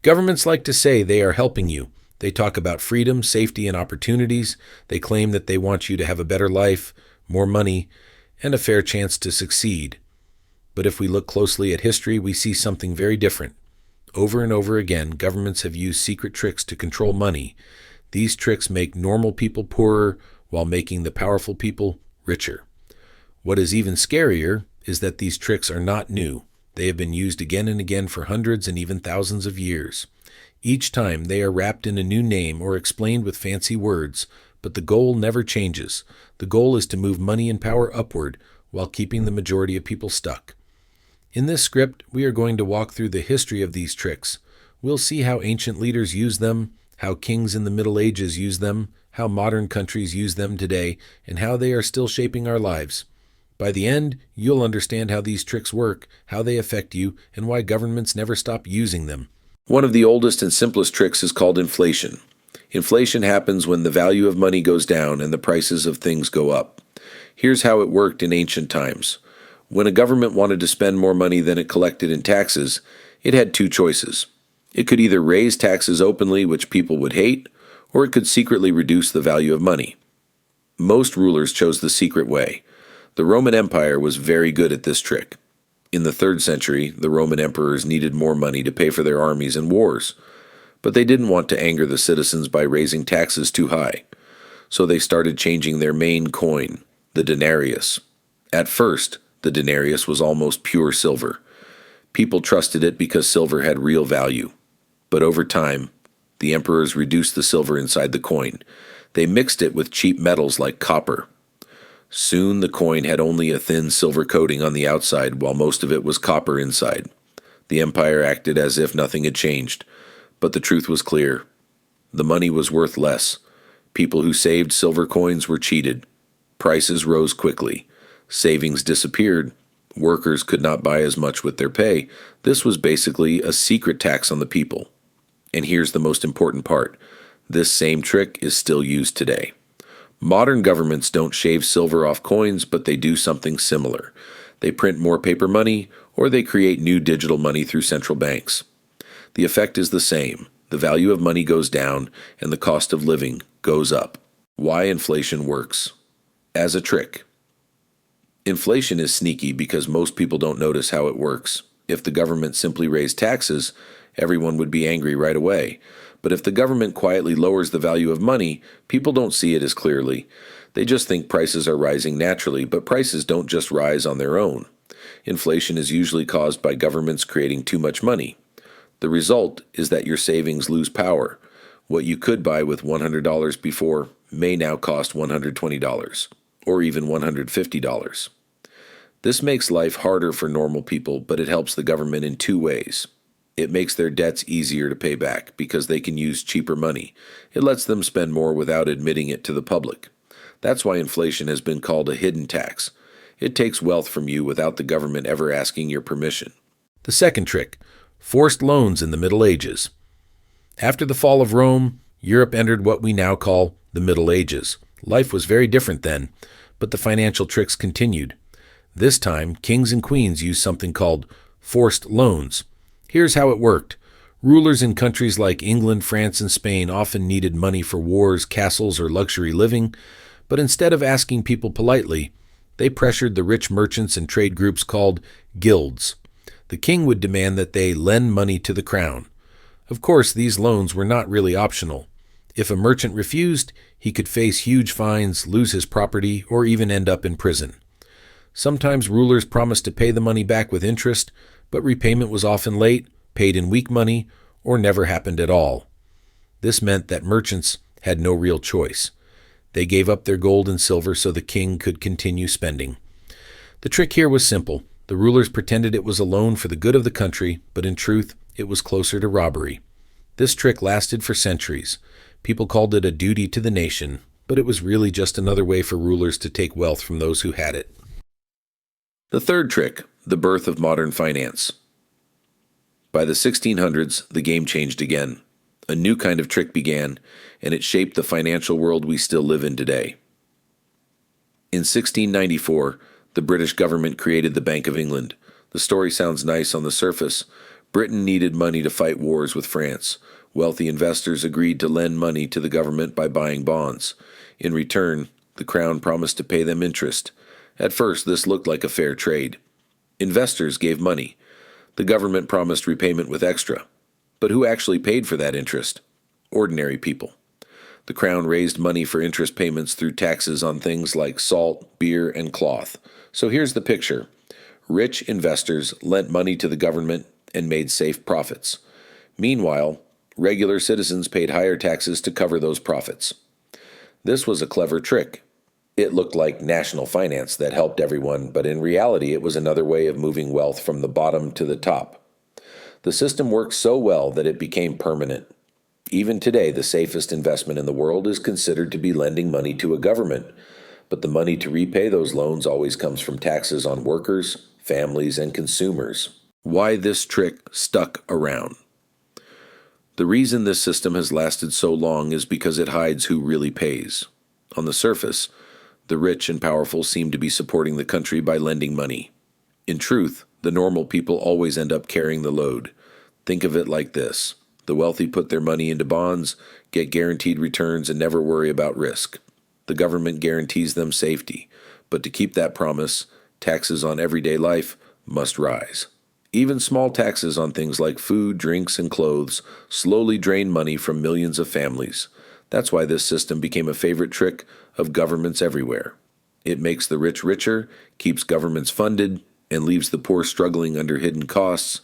Governments like to say they are helping you. They talk about freedom, safety, and opportunities. They claim that they want you to have a better life, more money, and a fair chance to succeed. But if we look closely at history, we see something very different. Over and over again, governments have used secret tricks to control money. These tricks make normal people poorer while making the powerful people richer. What is even scarier is that these tricks are not new. They have been used again and again for hundreds and even thousands of years. Each time they are wrapped in a new name or explained with fancy words, but the goal never changes. The goal is to move money and power upward while keeping the majority of people stuck. In this script, we are going to walk through the history of these tricks. We'll see how ancient leaders used them, how kings in the Middle Ages used them, how modern countries use them today, and how they are still shaping our lives. By the end, you'll understand how these tricks work, how they affect you, and why governments never stop using them. One of the oldest and simplest tricks is called inflation. Inflation happens when the value of money goes down and the prices of things go up. Here's how it worked in ancient times. When a government wanted to spend more money than it collected in taxes, it had two choices. It could either raise taxes openly, which people would hate, or it could secretly reduce the value of money. Most rulers chose the secret way. The Roman Empire was very good at this trick. In the 3rd century, the Roman emperors needed more money to pay for their armies and wars, but they didn't want to anger the citizens by raising taxes too high. So they started changing their main coin, the denarius. At first, the denarius was almost pure silver. People trusted it because silver had real value. But over time, the emperors reduced the silver inside the coin. They mixed it with cheap metals like copper. Soon the coin had only a thin silver coating on the outside, while most of it was copper inside. The empire acted as if nothing had changed, but the truth was clear. The money was worth less. People who saved silver coins were cheated. Prices rose quickly. Savings disappeared. Workers could not buy as much with their pay. This was basically a secret tax on the people. And here's the most important part. This same trick is still used today. Modern governments don't shave silver off coins, but they do something similar. They print more paper money, or they create new digital money through central banks. The effect is the same. The value of money goes down, and the cost of living goes up. Why inflation works. As a trick. Inflation is sneaky because most people don't notice how it works. If the government simply raised taxes, everyone would be angry right away. But if the government quietly lowers the value of money, people don't see it as clearly. They just think prices are rising naturally, but prices don't just rise on their own. Inflation is usually caused by governments creating too much money. The result is that your savings lose power. What you could buy with $100 before may now cost $120, or even $150. This makes life harder for normal people, but it helps the government in two ways. It makes their debts easier to pay back because they can use cheaper money. It lets them spend more without admitting it to the public. That's why inflation has been called a hidden tax. It takes wealth from you without the government ever asking your permission. The second trick, forced loans in the Middle Ages. After the fall of Rome, Europe entered what we now call the Middle Ages. Life was very different then, but the financial tricks continued. This time, kings and queens used something called forced loans. Here's how it worked. Rulers in countries like England, France, and Spain often needed money for wars, castles, or luxury living, but instead of asking people politely, they pressured the rich merchants and trade groups called guilds. The king would demand that they lend money to the crown. Of course, these loans were not really optional. If a merchant refused, he could face huge fines, lose his property, or even end up in prison. Sometimes rulers promised to pay the money back with interest, but repayment was often late, paid in weak money, or never happened at all. This meant that merchants had no real choice. They gave up their gold and silver so the king could continue spending. The trick here was simple. The rulers pretended it was a loan for the good of the country, but in truth, it was closer to robbery. This trick lasted for centuries. People called it a duty to the nation, but it was really just another way for rulers to take wealth from those who had it. The third trick, the birth of modern finance. By the 1600s, the game changed again. A new kind of trick began, and it shaped the financial world we still live in today. In 1694, the British government created the Bank of England. The story sounds nice on the surface. Britain needed money to fight wars with France. Wealthy investors agreed to lend money to the government by buying bonds. In return, the crown promised to pay them interest. At first, this looked like a fair trade. Investors gave money. The government promised repayment with extra. But who actually paid for that interest? Ordinary people. The crown raised money for interest payments through taxes on things like salt, beer, and cloth. So here's the picture. Rich investors lent money to the government and made safe profits. Meanwhile, regular citizens paid higher taxes to cover those profits. This was a clever trick. It looked like national finance that helped everyone, but in reality it was another way of moving wealth from the bottom to the top. The system worked so well that it became permanent. Even today, the safest investment in the world is considered to be lending money to a government, but the money to repay those loans always comes from taxes on workers, families, and consumers. Why this trick stuck around? The reason this system has lasted so long is because it hides who really pays. On the surface, the rich and powerful seem to be supporting the country by lending money. In truth, the normal people always end up carrying the load. Think of it like this. The wealthy put their money into bonds, get guaranteed returns, and never worry about risk. The government guarantees them safety, but to keep that promise, taxes on everyday life must rise. Even small taxes on things like food, drinks, and clothes slowly drain money from millions of families. That's why this system became a favorite trick of governments everywhere. It makes the rich richer, keeps governments funded, and leaves the poor struggling under hidden costs.